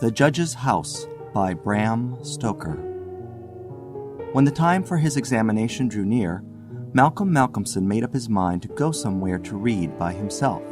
The Judge's House by Bram Stoker. When the time for his examination drew near, Malcolmson made up his mind to go somewhere to read by himself.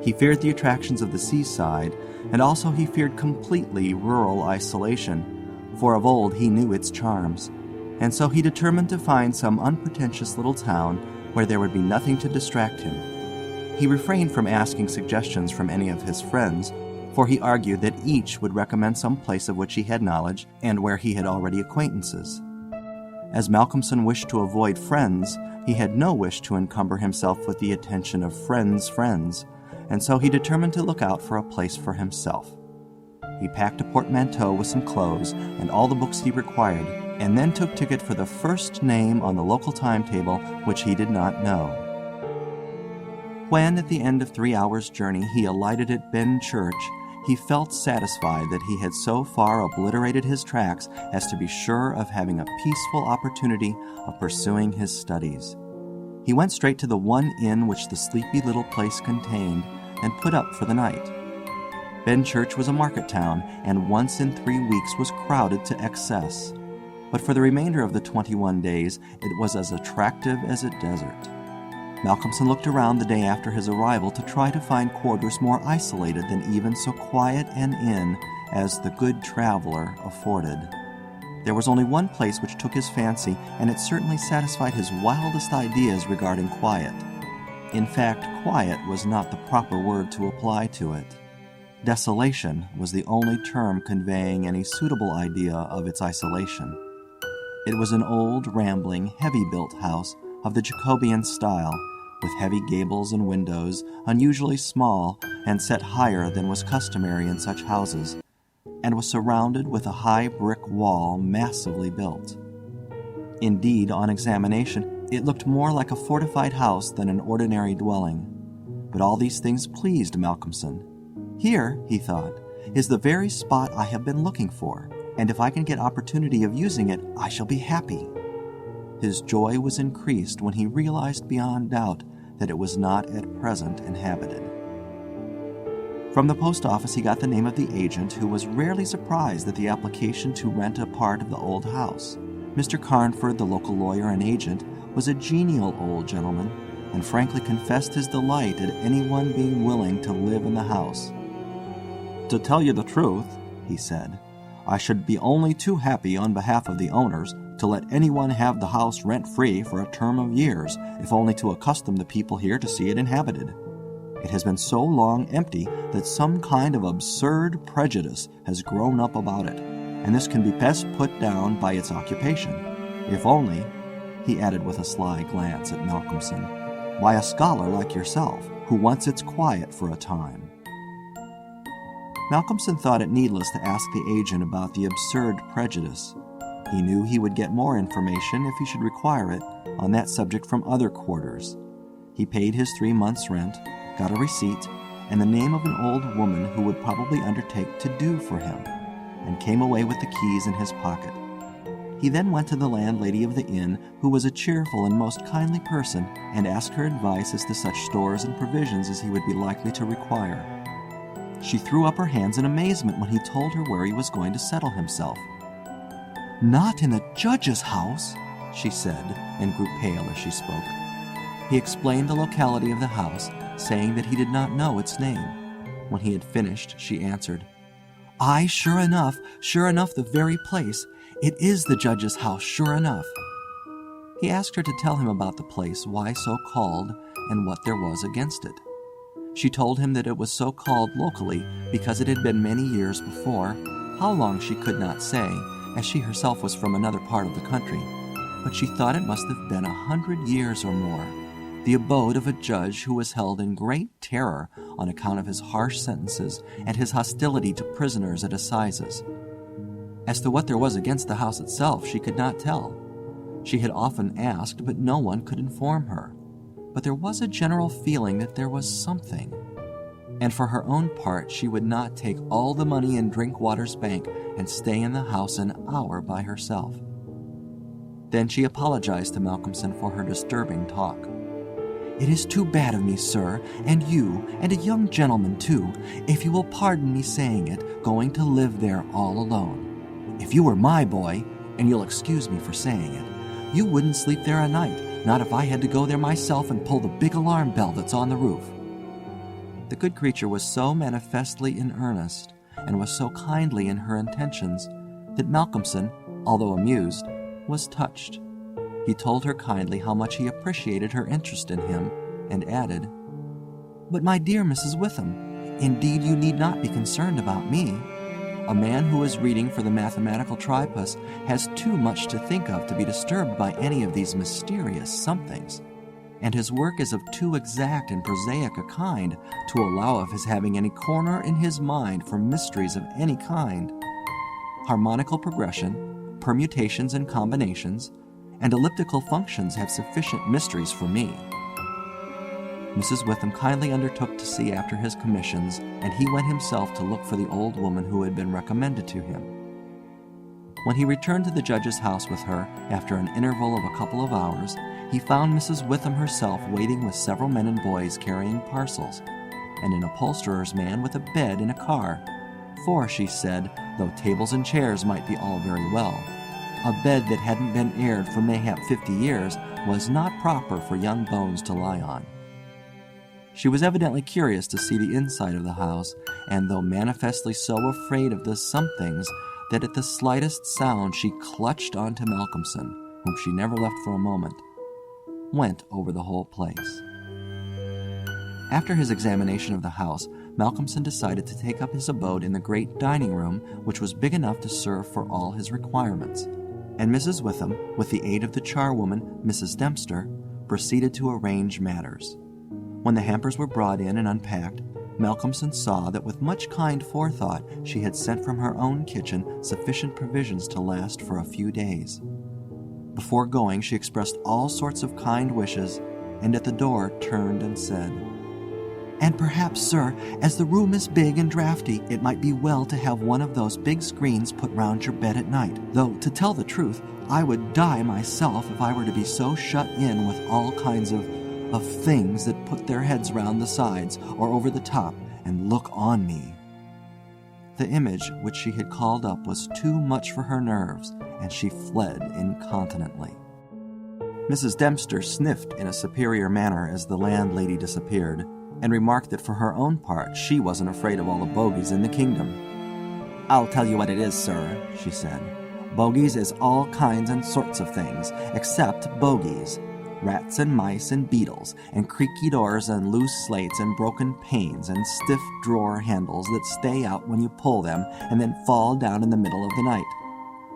He feared the attractions of the seaside, and also he feared completely rural isolation, for of old he knew its charms, and so he determined to find some unpretentious little town where there would be nothing to distract him. He refrained from asking suggestions from any of his friends, for he argued that each would recommend some place of which he had knowledge and where he had already acquaintances. As Malcolmson wished to avoid friends, he had no wish to encumber himself with the attention of friends' friends, and so he determined to look out for a place for himself. He packed a portmanteau with some clothes and all the books he required, and then took ticket for the first name on the local timetable which he did not know. When, at the end of 3 hours' journey, he alighted at Ben Church, he felt satisfied that he had so far obliterated his tracks as to be sure of having a peaceful opportunity of pursuing his studies. He went straight to the one inn which the sleepy little place contained and put up for the night. Ben Church was a market town, and once in 3 weeks was crowded to excess. But for the remainder of the 21 days, it was as attractive as a desert. Malcolmson looked around the day after his arrival to try to find quarters more isolated than even so quiet an inn as the Good Traveler afforded. There was only one place which took his fancy, and it certainly satisfied his wildest ideas regarding quiet. In fact, quiet was not the proper word to apply to it. Desolation was the only term conveying any suitable idea of its isolation. It was an old, rambling, heavy-built house of the Jacobean style, with heavy gables and windows, unusually small and set higher than was customary in such houses, and was surrounded with a high brick wall massively built. Indeed, on examination, it looked more like a fortified house than an ordinary dwelling. But all these things pleased Malcolmson. Here, he thought, is the very spot I have been looking for, and if I can get opportunity of using it, I shall be happy. His joy was increased when he realized beyond doubt that it was not at present inhabited. From the post office he got the name of the agent, who was rarely surprised at the application to rent a part of the old house. Mr. Carnford, the local lawyer and agent, was a genial old gentleman, and frankly confessed his delight at anyone being willing to live in the house. "To tell you the truth," he said, "I should be only too happy on behalf of the owners to let anyone have the house rent-free for a term of years, if only to accustom the people here to see it inhabited. It has been so long empty that some kind of absurd prejudice has grown up about it, and this can be best put down by its occupation, if only," he added with a sly glance at Malcolmson, "by a scholar like yourself, who wants its quiet for a time." Malcolmson thought it needless to ask the agent about the absurd prejudice. He knew he would get more information, if he should require it, on that subject from other quarters. He paid his 3 months' rent, got a receipt, and the name of an old woman who would probably undertake to do for him, and came away with the keys in his pocket. He then went to the landlady of the inn, who was a cheerful and most kindly person, and asked her advice as to such stores and provisions as he would be likely to require. She threw up her hands in amazement when he told her where he was going to settle himself. "Not in the judge's house," she said, and grew pale as she spoke. He explained the locality of the house, saying that he did not know its name. When he had finished, she answered, "Aye, sure enough, the very place. It is the judge's house, sure enough." He asked her to tell him about the place, why so called, and what there was against it. She told him that it was so called locally because it had been many years before, how long she could not say, as she herself was from another part of the country, but she thought it must have been 100 years or more, the abode of a judge who was held in great terror on account of his harsh sentences and his hostility to prisoners at assizes. As to what there was against the house itself, she could not tell. She had often asked, but no one could inform her. But there was a general feeling that there was something. And for her own part, she would not take all the money in Drinkwater's bank and stay in the house an hour by herself. Then she apologized to Malcolmson for her disturbing talk. "It is too bad of me, sir, and you, and a young gentleman, too, if you will pardon me saying it, going to live there all alone. If you were my boy, and you'll excuse me for saying it, you wouldn't sleep there a night, not if I had to go there myself and pull the big alarm bell that's on the roof." The good creature was so manifestly in earnest, and was so kindly in her intentions, that Malcolmson, although amused, was touched. He told her kindly how much he appreciated her interest in him, and added, "But my dear Mrs. Witham, indeed you need not be concerned about me. A man who is reading for the mathematical tripos has too much to think of to be disturbed by any of these mysterious somethings, and his work is of too exact and prosaic a kind to allow of his having any corner in his mind for mysteries of any kind. Harmonical progression, permutations and combinations, and elliptical functions have sufficient mysteries for me." Mrs. Witham kindly undertook to see after his commissions, and he went himself to look for the old woman who had been recommended to him. When he returned to the judge's house with her, after an interval of a couple of hours, he found Mrs. Witham herself waiting with several men and boys carrying parcels, and an upholsterer's man with a bed in a car, for, she said, though tables and chairs might be all very well, a bed that hadn't been aired for mayhap 50 years was not proper for young bones to lie on. She was evidently curious to see the inside of the house, and though manifestly so afraid of the somethings that at the slightest sound she clutched on to Malcolmson, whom she never left for a moment, went over the whole place. After his examination of the house, Malcolmson decided to take up his abode in the great dining room, which was big enough to serve for all his requirements, and Mrs. Witham, with the aid of the charwoman, Mrs. Dempster, proceeded to arrange matters. When the hampers were brought in and unpacked, Malcolmson saw that with much kind forethought she had sent from her own kitchen sufficient provisions to last for a few days. Before going, she expressed all sorts of kind wishes, and at the door turned and said, "And perhaps, sir, as the room is big and draughty, it might be well to have one of those big screens put round your bed at night, though, to tell the truth, I would die myself if I were to be so shut in with all kinds of things that put their heads round the sides or over the top and look on me." The image which she had called up was too much for her nerves, and she fled incontinently. Mrs. Dempster sniffed in a superior manner as the landlady disappeared, and remarked that for her own part she wasn't afraid of all the bogies in the kingdom. "I'll tell you what it is, sir," she said. "Bogies is all kinds and sorts of things, except bogies. Rats and mice and beetles, and creaky doors and loose slates and broken panes and stiff drawer handles that stay out when you pull them and then fall down in the middle of the night.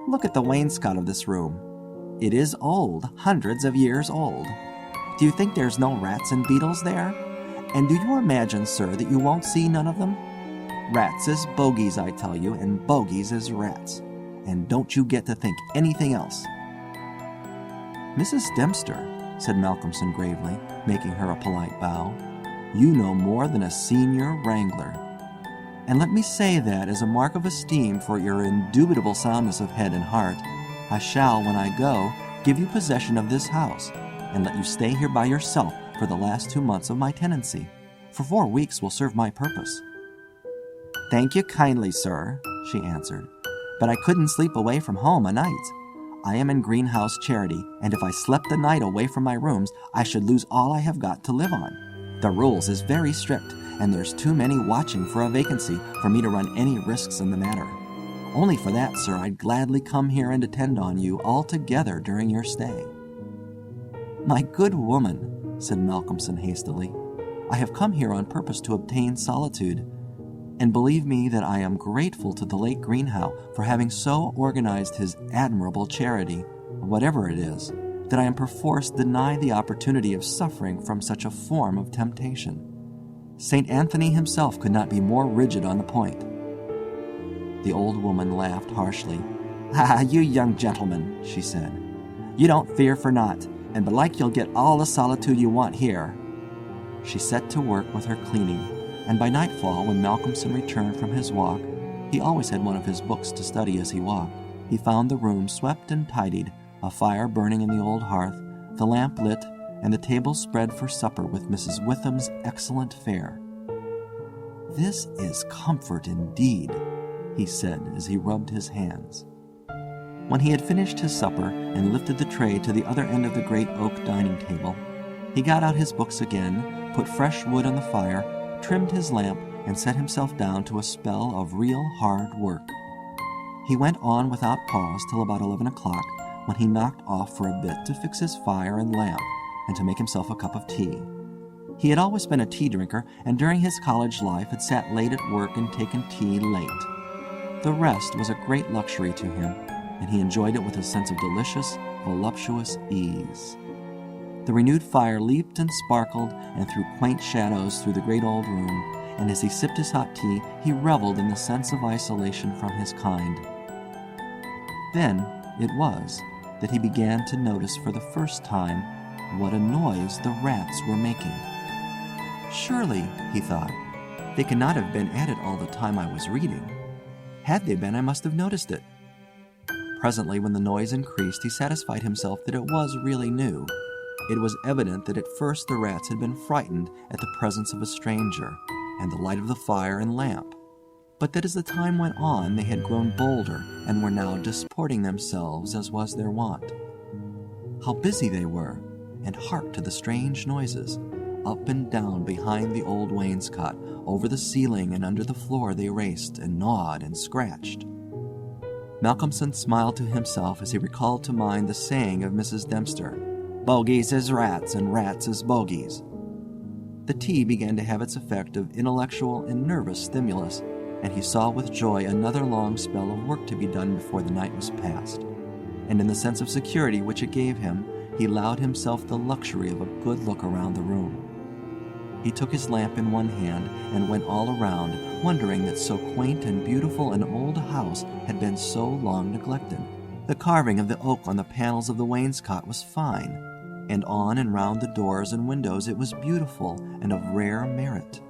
Look at the wainscot of this room. It is old, hundreds of years old. Do you think there's no rats and beetles there? And do you imagine, sir, that you won't see none of them? Rats is bogies, I tell you, and bogies is rats. And don't you get to think anything else." "Mrs. Dempster," said Malcolmson gravely, making her a polite bow, "you know more than a senior wrangler. And let me say that, as a mark of esteem for your indubitable soundness of head and heart, I shall, when I go, give you possession of this house, and let you stay here by yourself for the last 2 months of my tenancy. For 4 weeks will serve my purpose." "Thank you kindly, sir," she answered, "but I couldn't sleep away from home a night. I am in greenhouse charity, and if I slept a night away from my rooms, I should lose all I have got to live on. The rules is very strict, and there's too many watching for a vacancy for me to run any risks in the matter. Only for that, sir, I'd gladly come here and attend on you altogether during your stay." "My good woman," said Malcolmson hastily, "I have come here on purpose to obtain solitude, and believe me that I am grateful to the late Greenhow for having so organized his admirable charity, whatever it is, that I am perforce denied the opportunity of suffering from such a form of temptation. St. Anthony himself could not be more rigid on the point." The old woman laughed harshly. "Ah, you young gentlemen," she said, "you don't fear for naught, and belike you'll get all the solitude you want here." She set to work with her cleaning, and by nightfall, when Malcolmson returned from his walk, he always had one of his books to study as he walked, he found the room swept and tidied, a fire burning in the old hearth, the lamp lit, and the table spread for supper with Mrs. Witham's excellent fare. "This is comfort indeed," he said as he rubbed his hands. When he had finished his supper and lifted the tray to the other end of the great oak dining table, he got out his books again, put fresh wood on the fire, trimmed his lamp, and set himself down to a spell of real hard work. He went on without pause till about 11 o'clock, when he knocked off for a bit to fix his fire and lamp and to make himself a cup of tea. He had always been a tea drinker, and during his college life had sat late at work and taken tea late. The rest was a great luxury to him, and he enjoyed it with a sense of delicious, voluptuous ease. The renewed fire leaped and sparkled and threw quaint shadows through the great old room, and as he sipped his hot tea, he reveled in the sense of isolation from his kind. Then it was that he began to notice for the first time what a noise the rats were making. Surely, he thought, they could not have been at it all the time I was reading. Had they been, I must have noticed it. Presently, when the noise increased, he satisfied himself that it was really new. It was evident that at first the rats had been frightened at the presence of a stranger and the light of the fire and lamp, but that as the time went on they had grown bolder and were now disporting themselves as was their wont. How busy they were, and hark to the strange noises. Up and down behind the old wainscot, over the ceiling and under the floor they raced and gnawed and scratched. Malcolmson smiled to himself as he recalled to mind the saying of Mrs. Dempster, "Bogies is rats and rats is bogies." The tea began to have its effect of intellectual and nervous stimulus, and he saw with joy another long spell of work to be done before the night was past. And in the sense of security which it gave him, he allowed himself the luxury of a good look around the room. He took his lamp in one hand and went all around, wondering that so quaint and beautiful an old house had been so long neglected. The carving of the oak on the panels of the wainscot was fine, and on and round the doors and windows it was beautiful and of rare merit.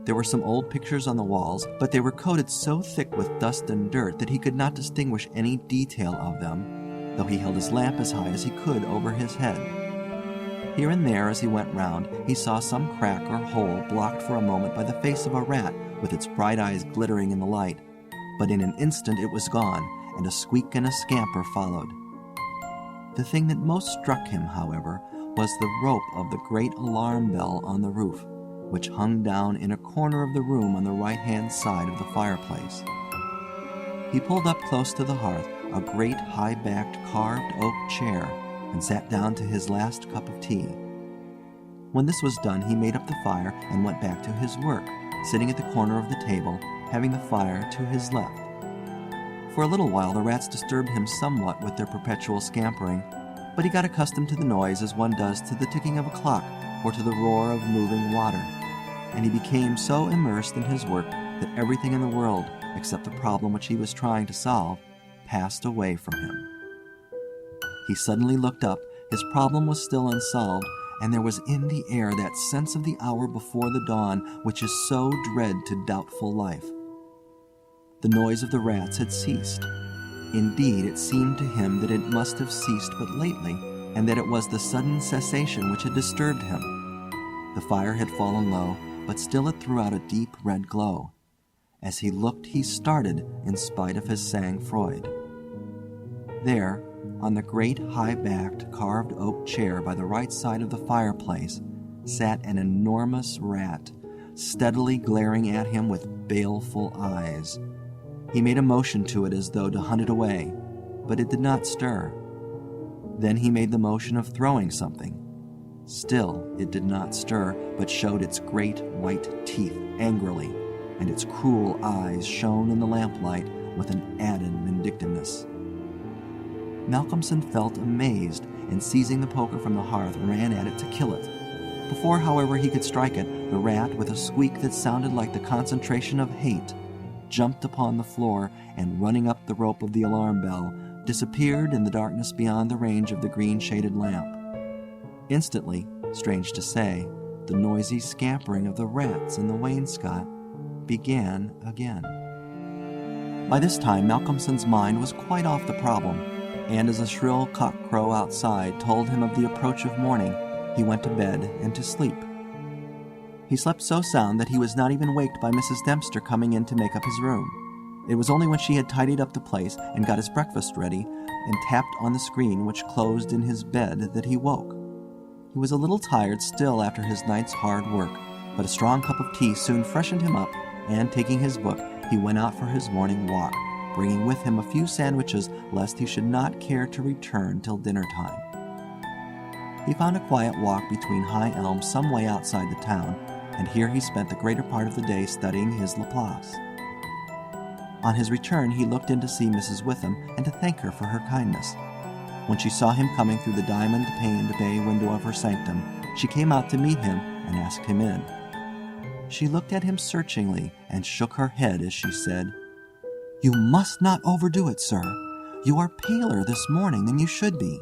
There were some old pictures on the walls, but they were coated so thick with dust and dirt that he could not distinguish any detail of them, though he held his lamp as high as he could over his head. Here and there, as he went round, he saw some crack or hole blocked for a moment by the face of a rat with its bright eyes glittering in the light, but in an instant it was gone, and a squeak and a scamper followed. The thing that most struck him, however, was the rope of the great alarm bell on the roof, which hung down in a corner of the room on the right-hand side of the fireplace. He pulled up close to the hearth a great high-backed carved oak chair and sat down to his last cup of tea. When this was done, he made up the fire and went back to his work, sitting at the corner of the table, having the fire to his left. For a little while the rats disturbed him somewhat with their perpetual scampering, but he got accustomed to the noise as one does to the ticking of a clock or to the roar of moving water, and he became so immersed in his work that everything in the world, except the problem which he was trying to solve, passed away from him. He suddenly looked up. His problem was still unsolved, and there was in the air that sense of the hour before the dawn which is so dread to doubtful life. The noise of the rats had ceased. Indeed, it seemed to him that it must have ceased but lately, and that it was the sudden cessation which had disturbed him. The fire had fallen low, but still it threw out a deep red glow. As he looked, he started in spite of his sang-froid. There, on the great high-backed carved oak chair by the right side of the fireplace, sat an enormous rat, steadily glaring at him with baleful eyes. He made a motion to it as though to hunt it away, but it did not stir. Then he made the motion of throwing something. Still it did not stir, but showed its great white teeth angrily, and its cruel eyes shone in the lamplight with an added vindictiveness. Malcolmson felt amazed, and seizing the poker from the hearth, ran at it to kill it. Before, however, he could strike it, the rat, with a squeak that sounded like the concentration of hate, jumped upon the floor, and running up the rope of the alarm bell, disappeared in the darkness beyond the range of the green-shaded lamp. Instantly, strange to say, the noisy scampering of the rats in the wainscot began again. By this time, Malcolmson's mind was quite off the problem, and as a shrill cock-crow outside told him of the approach of morning, he went to bed and to sleep. He slept so sound that he was not even waked by Mrs. Dempster coming in to make up his room. It was only when she had tidied up the place and got his breakfast ready and tapped on the screen which closed in his bed that he woke. He was a little tired still after his night's hard work, but a strong cup of tea soon freshened him up, and taking his book, he went out for his morning walk, bringing with him a few sandwiches lest he should not care to return till dinner time. He found a quiet walk between high elms some way outside the town, and here he spent the greater part of the day studying his Laplace. On his return he looked in to see Mrs. Witham and to thank her for her kindness. When she saw him coming through the diamond-paned bay window of her sanctum, she came out to meet him and asked him in. She looked at him searchingly and shook her head as she said, "You must not overdo it, sir. You are paler this morning than you should be.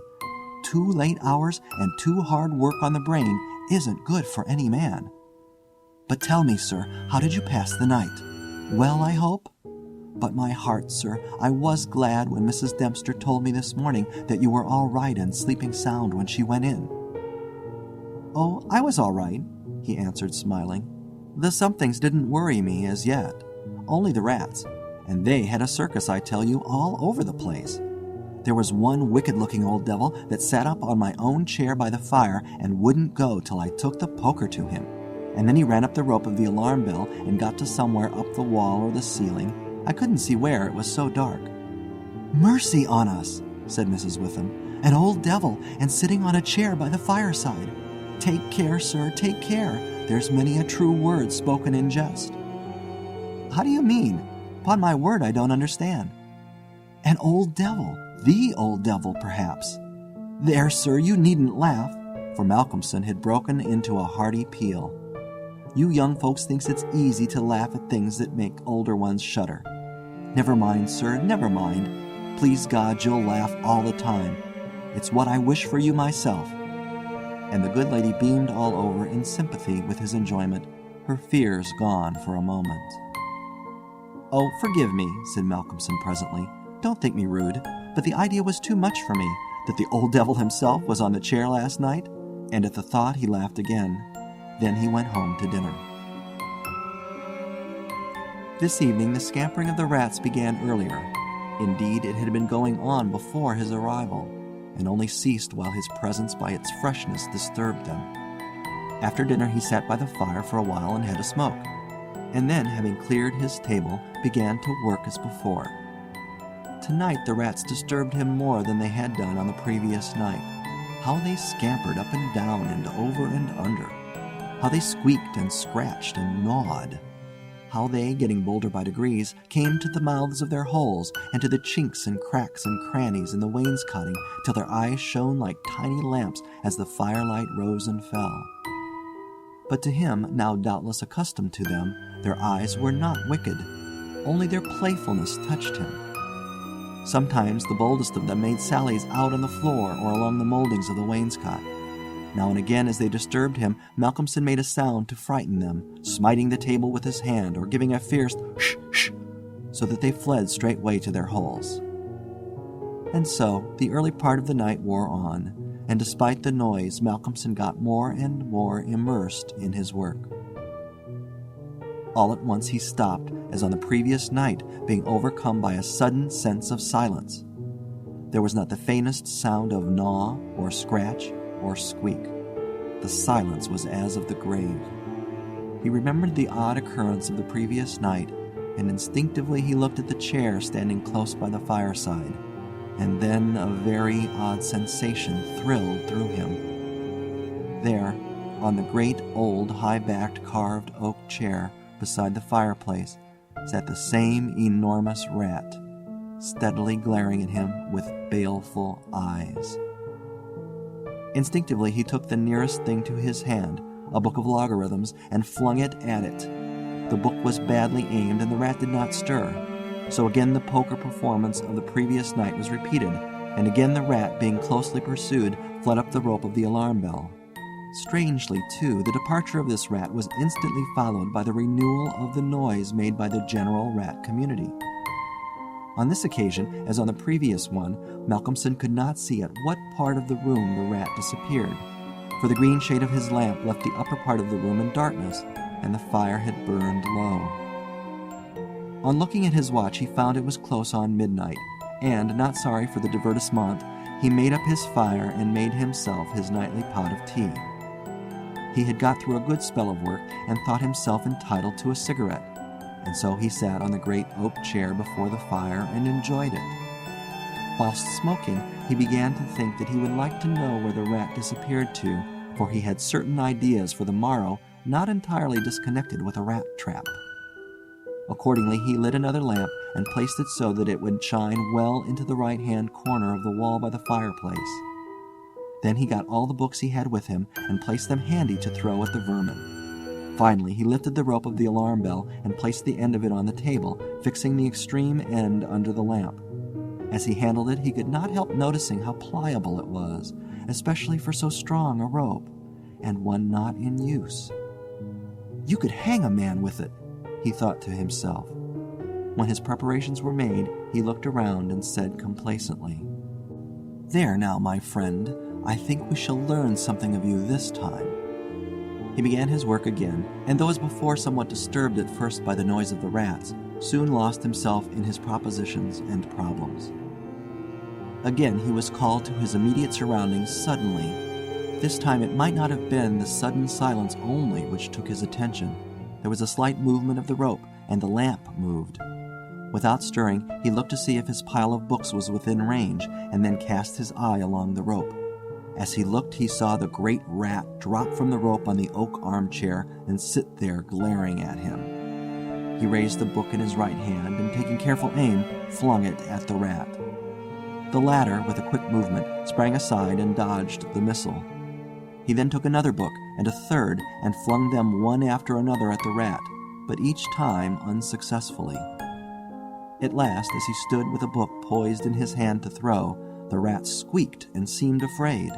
2 late hours and too hard work on the brain isn't good for any man. But tell me, sir, how did you pass the night? Well, I hope? But my heart, sir, I was glad when Mrs. Dempster told me this morning that you were all right and sleeping sound when she went in." "Oh, I was all right," he answered, smiling. "The somethings didn't worry me as yet. Only the rats. And they had a circus, I tell you, all over the place. There was one wicked-looking old devil that sat up on my own chair by the fire and wouldn't go till I took the poker to him. And then he ran up the rope of the alarm bell and got to somewhere up the wall or the ceiling. I couldn't see where, it was so dark." "Mercy on us," said Mrs. Witham. "An old devil, and sitting on a chair by the fireside. Take care, sir, take care. There's many a true word spoken in jest." "How do you mean? Upon my word, I don't understand." "An old devil, the old devil, perhaps. There, sir, you needn't laugh," for Malcolmson had broken into a hearty peal. "You young folks thinks it's easy to laugh at things that make older ones shudder. Never mind, sir, never mind. Please God, you'll laugh all the time. It's what I wish for you myself." And the good lady beamed all over in sympathy with his enjoyment, her fears gone for a moment. "Oh, forgive me," said Malcolmson presently. "Don't think me rude, but the idea was too much for me, that the old devil himself was on the chair last night," and at the thought he laughed again. Then he went home to dinner. This evening the scampering of the rats began earlier. Indeed, it had been going on before his arrival, and only ceased while his presence by its freshness disturbed them. After dinner he sat by the fire for a while and had a smoke, and then, having cleared his table, began to work as before. Tonight the rats disturbed him more than they had done on the previous night. How they scampered up and down and over and under! How they squeaked and scratched and gnawed! How they, getting bolder by degrees, came to the mouths of their holes and to the chinks and cracks and crannies in the wainscoting till their eyes shone like tiny lamps as the firelight rose and fell. But to him, now doubtless accustomed to them, their eyes were not wicked. Only their playfulness touched him. Sometimes the boldest of them made sallies out on the floor or along the moldings of the wainscot. Now and again, as they disturbed him, Malcolmson made a sound to frighten them, smiting the table with his hand or giving a fierce "shh, shh," so that they fled straightway to their holes. And so the early part of the night wore on, and despite the noise, Malcolmson got more and more immersed in his work. All at once he stopped, as on the previous night, being overcome by a sudden sense of silence. There was not the faintest sound of gnaw or scratch or squeak. The silence was as of the grave. He remembered the odd occurrence of the previous night, and instinctively he looked at the chair standing close by the fireside, and then a very odd sensation thrilled through him. There, on the great old high-backed carved oak chair beside the fireplace, sat the same enormous rat, steadily glaring at him with baleful eyes. Instinctively he took the nearest thing to his hand, a book of logarithms, and flung it at it. The book was badly aimed, and the rat did not stir. So again the poker performance of the previous night was repeated, and again the rat, being closely pursued, fled up the rope of the alarm bell. Strangely, too, the departure of this rat was instantly followed by the renewal of the noise made by the general rat community. On this occasion, as on the previous one, Malcolmson could not see at what part of the room the rat disappeared. for the green shade of his lamp left the upper part of the room in darkness, and the fire had burned low. On looking at his watch, he found it was close on midnight, and, not sorry for the divertissement, he made up his fire and made himself his nightly pot of tea. He had got through a good spell of work and thought himself entitled to a cigarette, and so he sat on the great oak chair before the fire and enjoyed it. Whilst smoking, he began to think that he would like to know where the rat disappeared to, for he had certain ideas for the morrow not entirely disconnected with a rat trap. Accordingly, he lit another lamp and placed it so that it would shine well into the right-hand corner of the wall by the fireplace. Then he got all the books he had with him and placed them handy to throw at the vermin. Finally, he lifted the rope of the alarm bell and placed the end of it on the table, fixing the extreme end under the lamp. As he handled it, he could not help noticing how pliable it was, especially for so strong a rope, and one not in use. You could hang a man with it, he thought to himself. When his preparations were made, he looked around and said complacently, "There now, my friend, I think we shall learn something of you this time." He began his work again, and though as before somewhat disturbed at first by the noise of the rats, soon lost himself in his propositions and problems. Again he was called to his immediate surroundings suddenly. This time it might not have been the sudden silence only which took his attention. There was a slight movement of the rope, and the lamp moved. Without stirring, he looked to see if his pile of books was within range, and then cast his eye along the rope. As he looked, he saw the great rat drop from the rope on the oak armchair and sit there glaring at him. He raised the book in his right hand, and taking careful aim, flung it at the rat. The latter, with a quick movement, sprang aside and dodged the missile. He then took another book and a third and flung them one after another at the rat, but each time unsuccessfully. At last, as he stood with a book poised in his hand to throw, the rat squeaked and seemed afraid.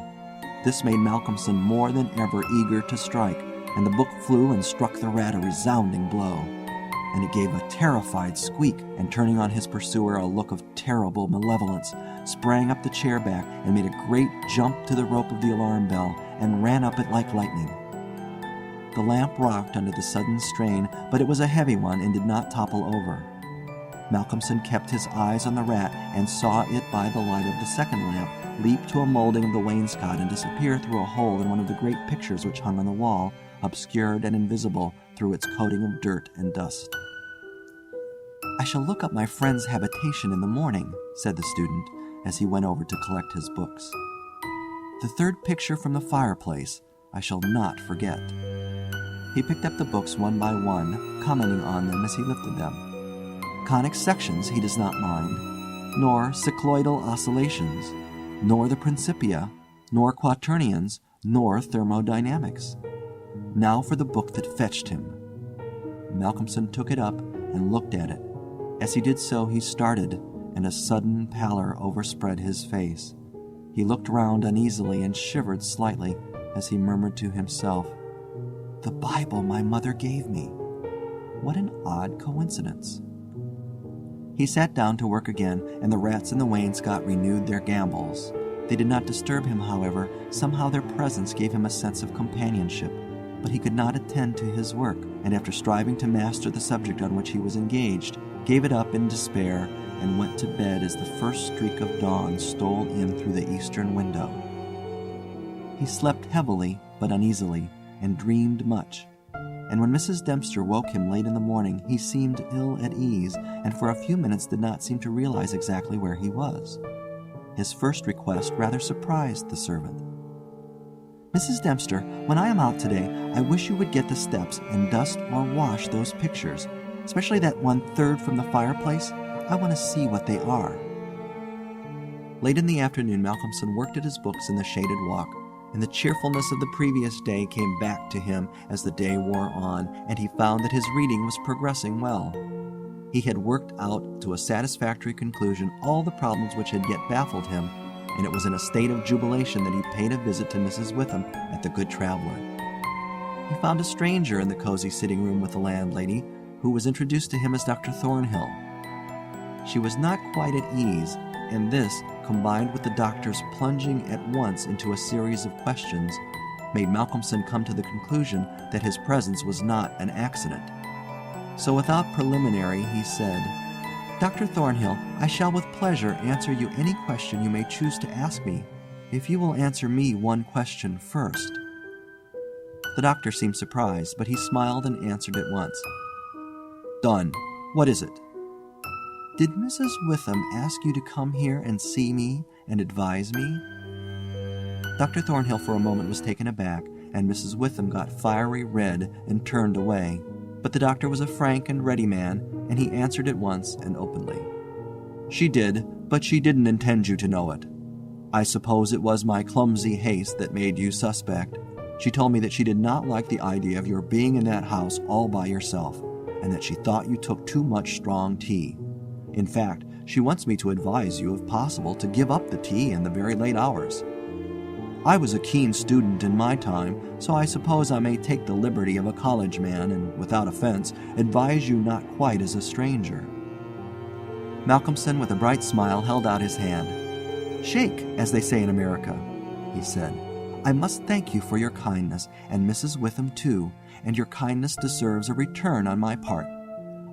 This made Malcolmson more than ever eager to strike, and the book flew and struck the rat a resounding blow. And it gave a terrified squeak, and turning on his pursuer a look of terrible malevolence, sprang up the chair back and made a great jump to the rope of the alarm bell and ran up it like lightning. The lamp rocked under the sudden strain, but it was a heavy one and did not topple over. Malcolmson kept his eyes on the rat and saw it by the light of the second lamp leap to a molding of the wainscot and disappear through a hole in one of the great pictures which hung on the wall, obscured and invisible through its coating of dirt and dust. "I shall look up my friend's habitation in the morning," said the student, as he went over to collect his books. "The third picture from the fireplace I shall not forget." He picked up the books one by one, commenting on them as he lifted them. Conic sections he does not mind, nor cycloidal oscillations, nor the Principia, nor quaternions, nor thermodynamics. Now for the book that fetched him. Malcolmson took it up and looked at it. As he did so, he started, and a sudden pallor overspread his face. He looked round uneasily and shivered slightly as he murmured to himself, "The Bible my mother gave me. What an odd coincidence." He sat down to work again, and the rats in the wainscot renewed their gambols. They did not disturb him, however. Somehow their presence gave him a sense of companionship, but he could not attend to his work, and after striving to master the subject on which he was engaged, gave it up in despair and went to bed as the first streak of dawn stole in through the eastern window. He slept heavily but uneasily, and dreamed much, and when Mrs. Dempster woke him late in the morning, he seemed ill at ease, and for a few minutes did not seem to realize exactly where he was. His first request rather surprised the servant. "Mrs. Dempster, when I am out today, I wish you would get the steps and dust or wash those pictures, especially that one third from the fireplace. I want to see what they are." Late in the afternoon, Malcolmson worked at his books in the shaded walk, and the cheerfulness of the previous day came back to him as the day wore on, and he found that his reading was progressing well. He had worked out to a satisfactory conclusion all the problems which had yet baffled him, and it was in a state of jubilation that he paid a visit to Mrs. Witham at the Good Traveler. He found a stranger in the cozy sitting room with the landlady, who was introduced to him as Dr. Thornhill. She was not quite at ease, and this, combined with the doctor's plunging at once into a series of questions, made Malcolmson come to the conclusion that his presence was not an accident. So without preliminary, he said, "Dr. Thornhill, I shall with pleasure answer you any question you may choose to ask me, if you will answer me one question first." The doctor seemed surprised, but he smiled and answered at once. "Done. What is it?" "Did Mrs. Witham ask you to come here and see me and advise me?" Dr. Thornhill for a moment was taken aback, and Mrs. Witham got fiery red and turned away. But the doctor was a frank and ready man, and he answered at once and openly. "She did, but she didn't intend you to know it. I suppose it was my clumsy haste that made you suspect. She told me that she did not like the idea of your being in that house all by yourself, and that she thought you took too much strong tea. In fact, she wants me to advise you, if possible, to give up the tea and the very late hours. I was a keen student in my time, so I suppose I may take the liberty of a college man and, without offense, advise you not quite as a stranger." Malcolmson, with a bright smile, held out his hand. "Shake, as they say in America," he said. "I must thank you for your kindness, and Mrs. Witham too, and your kindness deserves a return on my part.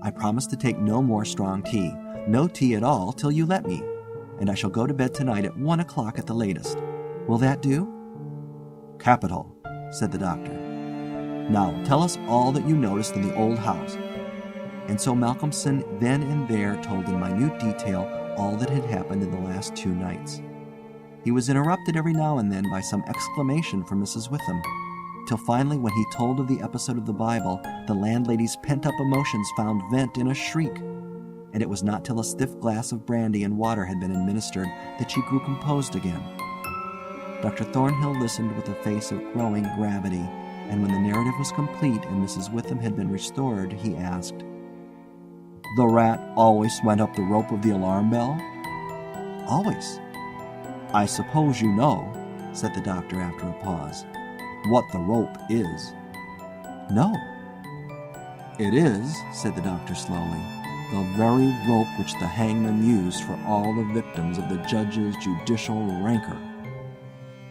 I promise to take no more strong tea, no tea at all till you let me, and I shall go to bed tonight at 1 o'clock at the latest. Will that do?" "Capital," said the doctor. "Now tell us all that you noticed in the old house." And so Malcolmson then and there told in minute detail all that had happened in the last 2 nights. He was interrupted every now and then by some exclamation from Mrs. Witham, till finally, when he told of the episode of the Bible, the landlady's pent-up emotions found vent in a shriek, and it was not till a stiff glass of brandy and water had been administered that she grew composed again. Dr. Thornhill listened with a face of growing gravity, and when the narrative was complete and Mrs. Witham had been restored, he asked, "The rat always went up the rope of the alarm bell?" "Always." "I suppose you know," said the doctor after a pause, "what the rope is?" "No." "It is," said the doctor slowly, "the very rope which the hangman used for all the victims of the judge's judicial rancor."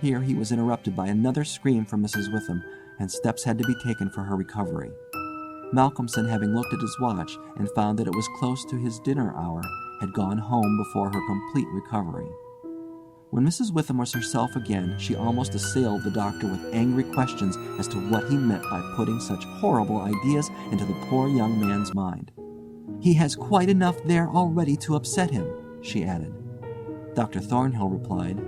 Here he was interrupted by another scream from Mrs. Witham, and steps had to be taken for her recovery. Malcolmson, having looked at his watch and found that it was close to his dinner hour, had gone home before her complete recovery. When Mrs. Witham was herself again, she almost assailed the doctor with angry questions as to what he meant by putting such horrible ideas into the poor young man's mind. "He has quite enough there already to upset him," she added. Dr. Thornhill replied,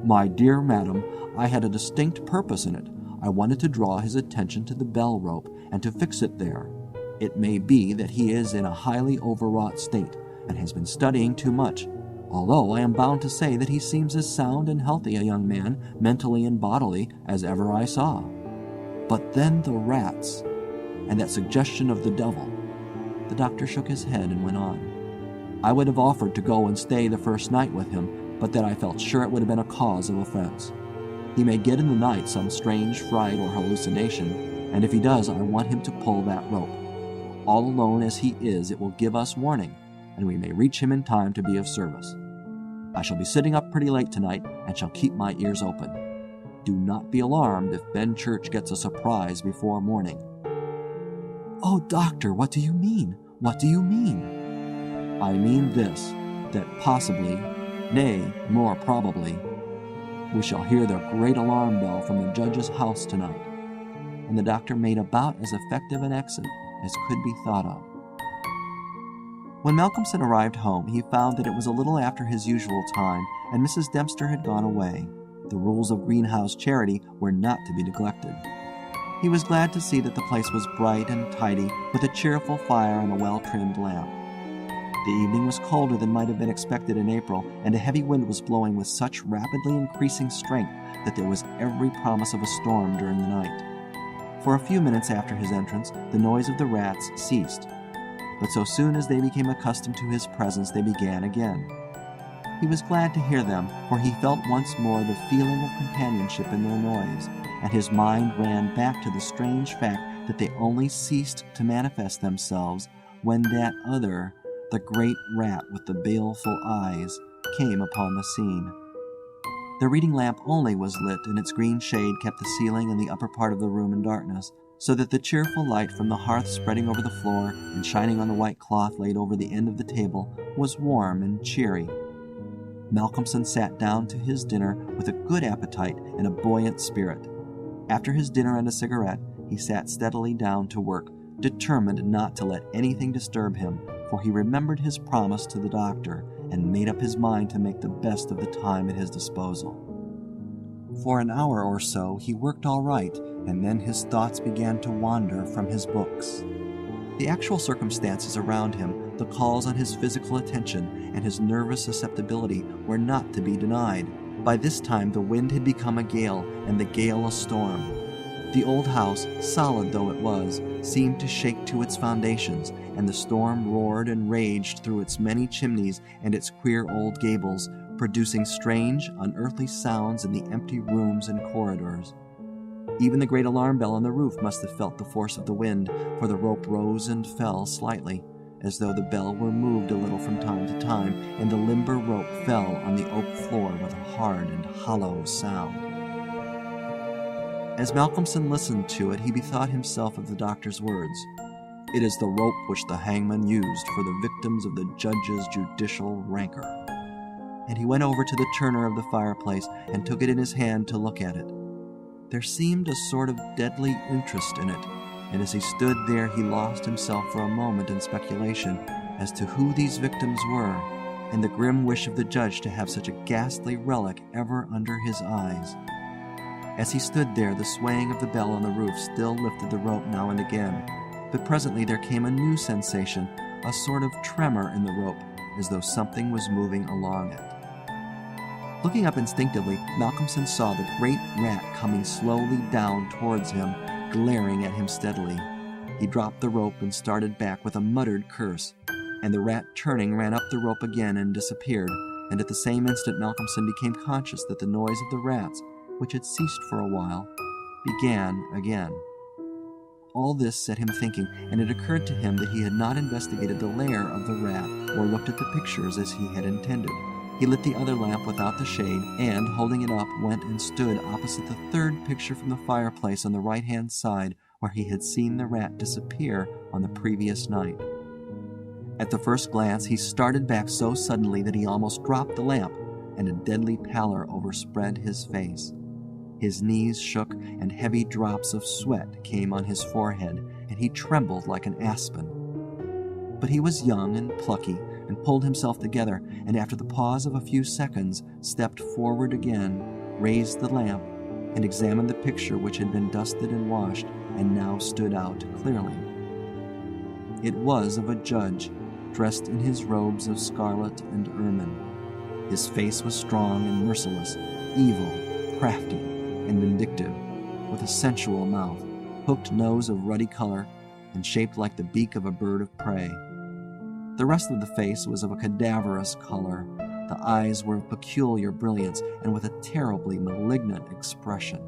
"My dear madam, I had a distinct purpose in it. I wanted to draw his attention to the bell rope and to fix it there. It may be that he is in a highly overwrought state and has been studying too much, although I am bound to say that he seems as sound and healthy a young man, mentally and bodily, as ever I saw. But then the rats, and that suggestion of the devil." The doctor shook his head and went on. "I would have offered to go and stay the first night with him, but that I felt sure it would have been a cause of offense. He may get in the night some strange fright or hallucination, and if he does, I want him to pull that rope. All alone as he is, it will give us warning, and we may reach him in time to be of service. I shall be sitting up pretty late tonight, and shall keep my ears open. Do not be alarmed if Benchurch gets a surprise before morning." "Oh, doctor, what do you mean? What do you mean?" "I mean this, that possibly, nay, more probably, we shall hear the great alarm bell from the judge's house tonight." And the doctor made about as effective an exit as could be thought of. When Malcolmson arrived home, he found that it was a little after his usual time, and Mrs. Dempster had gone away. The rules of greenhouse charity were not to be neglected. He was glad to see that the place was bright and tidy, with a cheerful fire and a well-trimmed lamp. The evening was colder than might have been expected in April, and a heavy wind was blowing with such rapidly increasing strength that there was every promise of a storm during the night. For a few minutes after his entrance, the noise of the rats ceased, but so soon as they became accustomed to his presence, they began again. He was glad to hear them, for he felt once more the feeling of companionship in their noise, and his mind ran back to the strange fact that they only ceased to manifest themselves when that other, the great rat with the baleful eyes, came upon the scene. The reading lamp only was lit, and its green shade kept the ceiling and the upper part of the room in darkness, so that the cheerful light from the hearth spreading over the floor and shining on the white cloth laid over the end of the table was warm and cheery. Malcolmson sat down to his dinner with a good appetite and a buoyant spirit. After his dinner and a cigarette, he sat steadily down to work, determined not to let anything disturb him, for he remembered his promise to the doctor and made up his mind to make the best of the time at his disposal. For an hour or so he worked all right, and then his thoughts began to wander from his books. The actual circumstances around him, the calls on his physical attention, and his nervous susceptibility were not to be denied. By this time the wind had become a gale, and the gale a storm. The old house, solid though it was, seemed to shake to its foundations, and the storm roared and raged through its many chimneys and its queer old gables, producing strange, unearthly sounds in the empty rooms and corridors. Even the great alarm bell on the roof must have felt the force of the wind, for the rope rose and fell slightly, as though the bell were moved a little from time to time, and the limber rope fell on the oak floor with a hard and hollow sound. As Malcolmson listened to it, he bethought himself of the doctor's words. "It is the rope which the hangman used for the victims of the judge's judicial rancor." And he went over to the turner of the fireplace and took it in his hand to look at it. There seemed a sort of deadly interest in it, and as he stood there he lost himself for a moment in speculation as to who these victims were, and the grim wish of the judge to have such a ghastly relic ever under his eyes. As he stood there, the swaying of the bell on the roof still lifted the rope now and again, but presently there came a new sensation, a sort of tremor in the rope, as though something was moving along it. Looking up instinctively, Malcolmson saw the great rat coming slowly down towards him, glaring at him steadily. He dropped the rope and started back with a muttered curse, and the rat, turning, ran up the rope again and disappeared, and at the same instant Malcolmson became conscious that the noise of the rats, which had ceased for a while, began again. All this set him thinking, and it occurred to him that he had not investigated the lair of the rat or looked at the pictures as he had intended. He lit the other lamp without the shade, and, holding it up, went and stood opposite the third picture from the fireplace on the right-hand side, where he had seen the rat disappear on the previous night. At the first glance he started back so suddenly that he almost dropped the lamp, and a deadly pallor overspread his face. His knees shook, and heavy drops of sweat came on his forehead, and he trembled like an aspen. But he was young and plucky, and pulled himself together, and after the pause of a few seconds, stepped forward again, raised the lamp, and examined the picture which had been dusted and washed, and now stood out clearly. It was of a judge, dressed in his robes of scarlet and ermine. His face was strong and merciless, evil, crafty, and vindictive, with a sensual mouth, hooked nose of ruddy color, and shaped like the beak of a bird of prey. The rest of the face was of a cadaverous color. The eyes were of peculiar brilliance, and with a terribly malignant expression.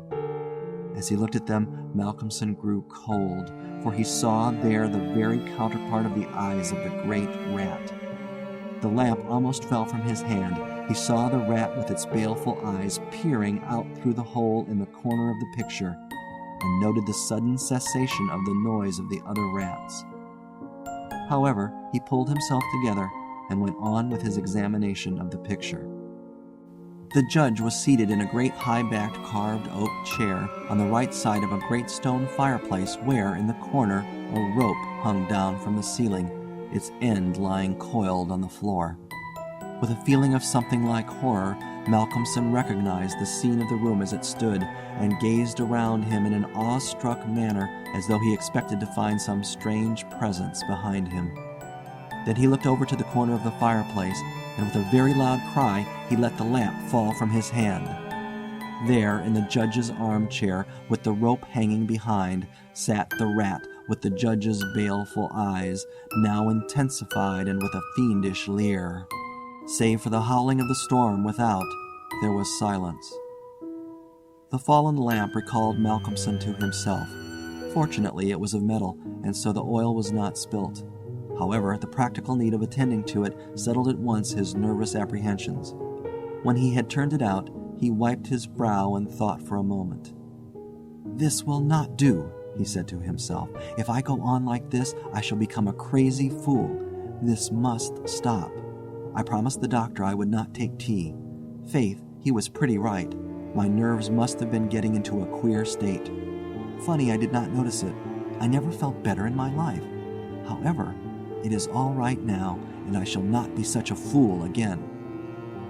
As he looked at them, Malcolmson grew cold, for he saw there the very counterpart of the eyes of the great rat. The lamp almost fell from his hand. He saw the rat with its baleful eyes peering out through the hole in the corner of the picture, and noted the sudden cessation of the noise of the other rats. However, he pulled himself together and went on with his examination of the picture. The judge was seated in a great high-backed carved oak chair on the right side of a great stone fireplace where, in the corner, a rope hung down from the ceiling, its end lying coiled on the floor. With a feeling of something like horror, Malcolmson recognized the scene of the room as it stood, and gazed around him in an awe-struck manner as though he expected to find some strange presence behind him. Then he looked over to the corner of the fireplace, and with a very loud cry he let the lamp fall from his hand. There, in the judge's armchair, with the rope hanging behind, sat the rat with the judge's baleful eyes, now intensified and with a fiendish leer. Save for the howling of the storm without, there was silence. The fallen lamp recalled Malcolmson to himself. Fortunately, it was of metal, and so the oil was not spilt. However, the practical need of attending to it settled at once his nervous apprehensions. When he had turned it out, He wiped his brow and thought for a moment. "This will not do," he said to himself. "If I go on like this, I shall become a crazy fool. This must stop. I promised the doctor I would not take tea. Faith, he was pretty right. My nerves must have been getting into a queer state. Funny I did not notice it. I never felt better in my life. However, it is all right now, and I shall not be such a fool again."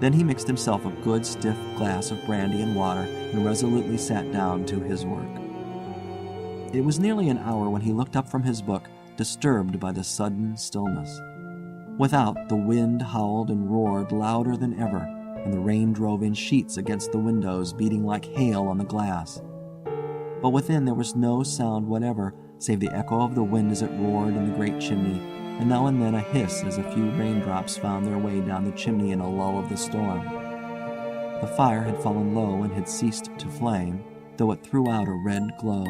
Then he mixed himself a good stiff glass of brandy and water and resolutely sat down to his work. It was nearly an hour when he looked up from his book, disturbed by the sudden stillness. Without, the wind howled and roared louder than ever, and the rain drove in sheets against the windows, beating like hail on the glass. But within there was no sound whatever, save the echo of the wind as it roared in the great chimney, and now and then a hiss as a few raindrops found their way down the chimney in a lull of the storm. The fire had fallen low and had ceased to flame, though it threw out a red glow.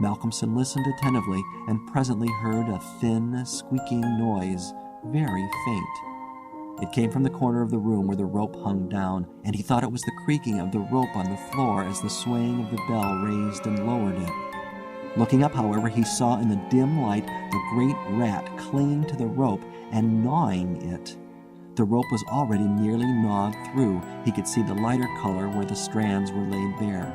Malcolmson listened attentively, and presently heard a thin, squeaking noise, very faint. It came from the corner of the room where the rope hung down, and he thought it was the creaking of the rope on the floor as the swaying of the bell raised and lowered it. Looking up, however, he saw in the dim light the great rat clinging to the rope and gnawing it. The rope was already nearly gnawed through. He could see the lighter color where the strands were laid bare.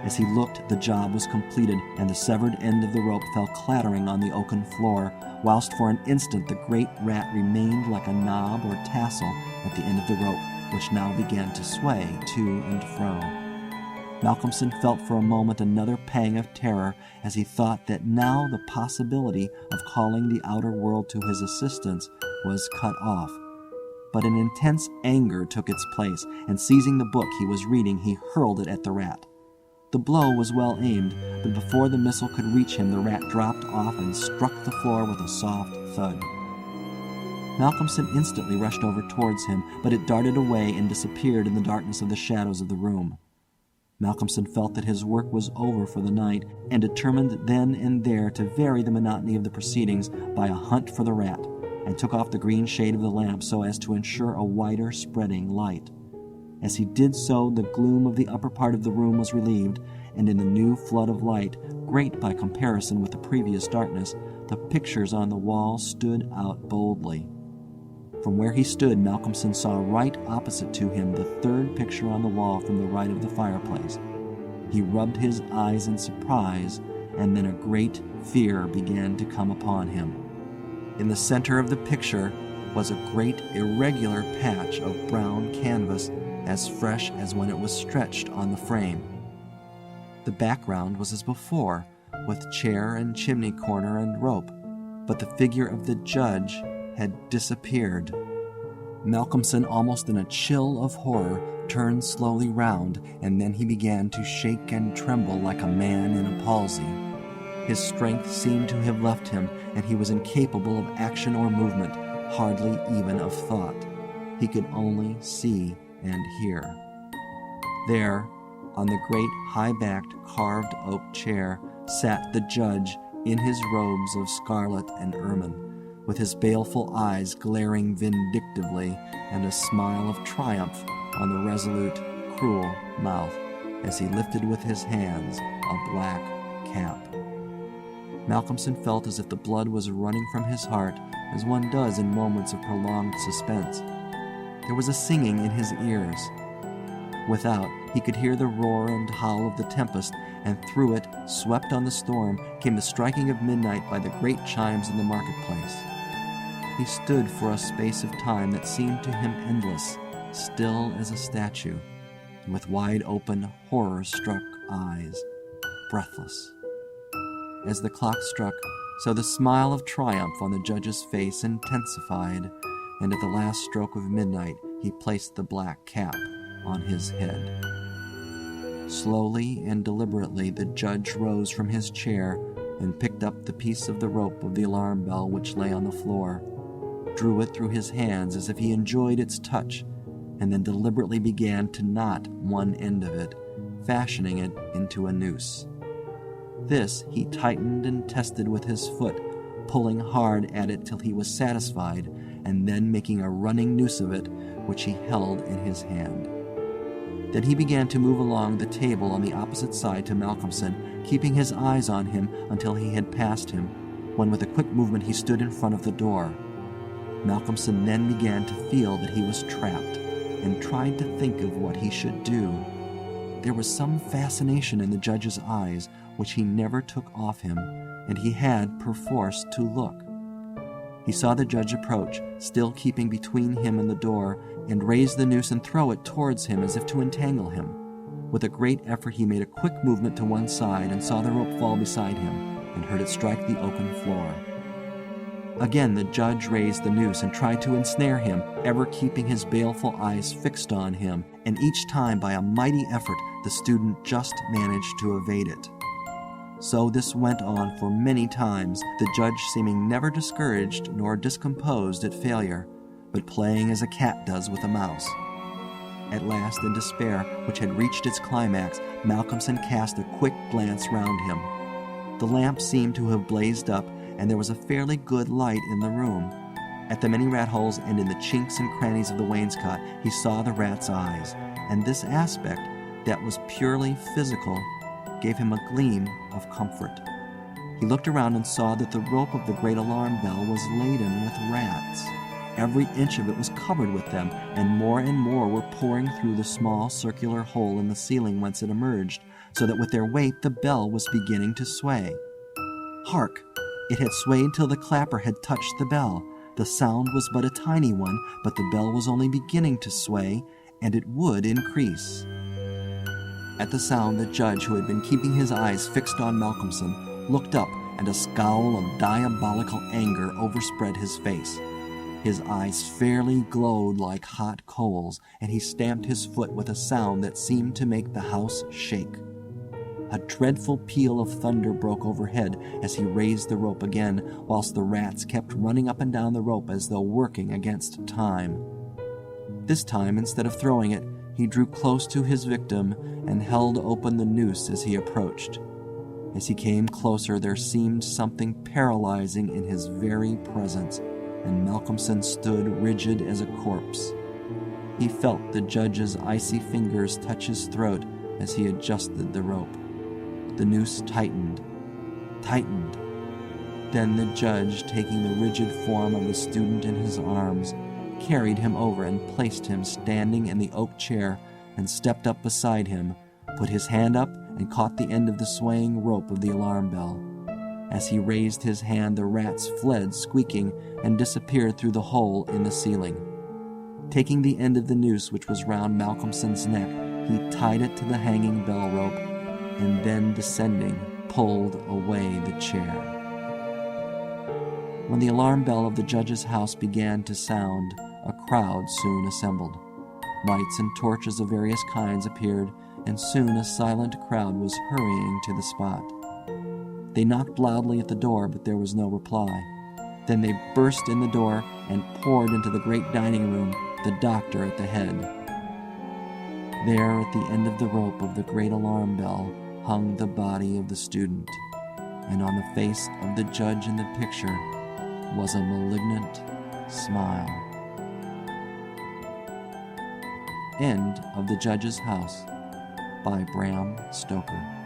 As he looked, the job was completed, and the severed end of the rope fell clattering on the oaken floor, whilst for an instant the great rat remained like a knob or tassel at the end of the rope, which now began to sway to and fro. Malcolmson felt for a moment another pang of terror as he thought that now the possibility of calling the outer world to his assistance was cut off. But an intense anger took its place, and seizing the book he was reading, he hurled it at the rat. The blow was well aimed, but before the missile could reach him, the rat dropped off and struck the floor with a soft thud. Malcolmson instantly rushed over towards him, but it darted away and disappeared in the darkness of the shadows of the room. Malcolmson felt that his work was over for the night, and determined then and there to vary the monotony of the proceedings by a hunt for the rat, and took off the green shade of the lamp so as to ensure a wider spreading light. As he did so, the gloom of the upper part of the room was relieved, and in the new flood of light, great by comparison with the previous darkness, the pictures on the wall stood out boldly. From where he stood, Malcolmson saw right opposite to him the third picture on the wall from the right of the fireplace. He rubbed his eyes in surprise, and then a great fear began to come upon him. In the center of the picture was a great irregular patch of brown canvas, as fresh as when it was stretched on the frame. The background was as before, with chair and chimney corner and rope, but the figure of the judge had disappeared. Malcolmson, almost in a chill of horror, turned slowly round, and then he began to shake and tremble like a man in a palsy. His strength seemed to have left him, and he was incapable of action or movement, hardly even of thought. He could only see and hear. There, on the great high-backed carved oak chair, sat the judge in his robes of scarlet and ermine, with his baleful eyes glaring vindictively and a smile of triumph on the resolute, cruel mouth as he lifted with his hands a black cap. Malcolmson felt as if the blood was running from his heart, as one does in moments of prolonged suspense. There was a singing in his ears. Without, he could hear the roar and howl of the tempest, and through it, swept on the storm, came the striking of midnight by the great chimes in the marketplace. He stood for a space of time that seemed to him endless, still as a statue, and with wide-open, horror-struck eyes, breathless. As the clock struck, so the smile of triumph on the judge's face intensified, and at the last stroke of midnight he placed the black cap on his head. Slowly and deliberately the judge rose from his chair and picked up the piece of the rope of the alarm bell which lay on the floor, drew it through his hands as if he enjoyed its touch, and then deliberately began to knot one end of it, fashioning it into a noose. This he tightened and tested with his foot, pulling hard at it till he was satisfied, and then making a running noose of it, which he held in his hand. Then he began to move along the table on the opposite side to Malcolmson, keeping his eyes on him until he had passed him, when with a quick movement he stood in front of the door. Malcolmson then began to feel that he was trapped, and tried to think of what he should do. There was some fascination in the judge's eyes which he never took off him, and he had perforce to look. He saw the judge approach, still keeping between him and the door, and raise the noose and throw it towards him as if to entangle him. With a great effort he made a quick movement to one side and saw the rope fall beside him, and heard it strike the oaken floor. Again the judge raised the noose and tried to ensnare him, ever keeping his baleful eyes fixed on him, and each time by a mighty effort the student just managed to evade it. So this went on for many times, the judge seeming never discouraged nor discomposed at failure, but playing as a cat does with a mouse. At last, in despair, which had reached its climax, Malcolmson cast a quick glance round him. The lamp seemed to have blazed up, and there was a fairly good light in the room. At the many rat holes and in the chinks and crannies of the wainscot he saw the rat's eyes, and this aspect, that was purely physical, gave him a gleam of comfort. He looked around and saw that the rope of the great alarm bell was laden with rats. Every inch of it was covered with them, and more were pouring through the small circular hole in the ceiling whence it emerged, so that with their weight the bell was beginning to sway. Hark! It had swayed till the clapper had touched the bell. The sound was but a tiny one, but the bell was only beginning to sway, and it would increase. At the sound, the judge, who had been keeping his eyes fixed on Malcolmson, looked up, and a scowl of diabolical anger overspread his face. His eyes fairly glowed like hot coals, and he stamped his foot with a sound that seemed to make the house shake. A dreadful peal of thunder broke overhead as he raised the rope again, whilst the rats kept running up and down the rope as though working against time. This time, instead of throwing it, he drew close to his victim and held open the noose as he approached. As he came closer, there seemed something paralyzing in his very presence, and Malcolmson stood rigid as a corpse. He felt the judge's icy fingers touch his throat as he adjusted the rope. The noose tightened. Then the judge, taking the rigid form of the student in his arms, carried him over and placed him standing in the oak chair, and stepped up beside him, put his hand up and caught the end of the swaying rope of the alarm bell. As he raised his hand, the rats fled squeaking and disappeared through the hole in the ceiling. Taking the end of the noose which was round Malcolmson's neck, he tied it to the hanging bell rope, and then descending, pulled away the chair. When the alarm bell of the judge's house began to sound, a crowd soon assembled. Lights and torches of various kinds appeared, and soon a silent crowd was hurrying to the spot. They knocked loudly at the door, but there was no reply. Then they burst in the door and poured into the great dining room, the doctor at the head. There, at the end of the rope of the great alarm bell, hung the body of the student, and on the face of the judge in the picture was a malignant smile. End of The Judge's House by Bram Stoker.